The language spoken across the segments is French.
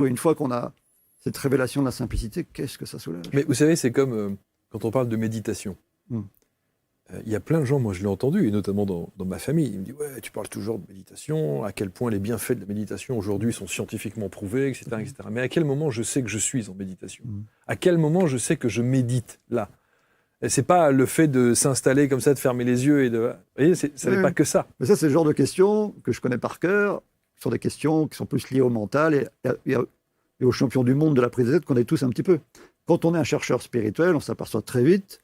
Une fois qu'on a cette révélation de la simplicité, qu'est-ce que ça soulage? Mais vous savez, c'est comme quand on parle de méditation. Hmm. Il y a plein de gens, moi je l'ai entendu, et notamment dans ma famille, ils me disent ouais, tu parles toujours de méditation, à quel point les bienfaits de la méditation aujourd'hui sont scientifiquement prouvés, etc., etc. Mais à quel moment je sais que je suis en méditation? À quel moment je sais que je médite là? Et c'est pas le fait de s'installer comme ça, de fermer les yeux et de. Vous voyez, ça n'est pas que ça. Mais ça, c'est le genre de questions que je connais par cœur, sur des questions qui sont plus liées au mental et aux champions du monde de la prise de tête qu'on est tous un petit peu. Quand on est un chercheur spirituel, on s'aperçoit très vite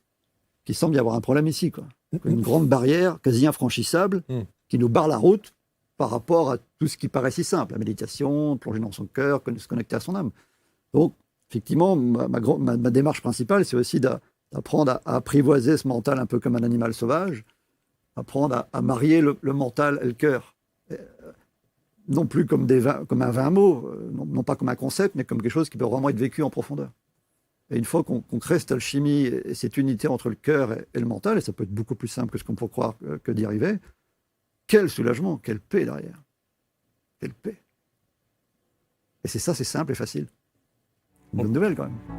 qu'il semble y avoir un problème ici, quoi. Une grande barrière quasi infranchissable qui nous barre la route par rapport à tout ce qui paraît si simple. La méditation, plonger dans son cœur, se connecter à son âme. Donc, effectivement, ma démarche principale, c'est aussi d'apprendre à apprivoiser ce mental un peu comme un animal sauvage, apprendre à marier le mental et le cœur. Non plus comme un vain mot, non pas comme un concept, mais comme quelque chose qui peut vraiment être vécu en profondeur. Et une fois qu'on crée cette alchimie et cette unité entre le cœur et le mental, et ça peut être beaucoup plus simple que ce qu'on peut croire que d'y arriver, quel soulagement, quelle paix derrière. Quelle paix. Et c'est simple et facile. Une bonne nouvelle quand même.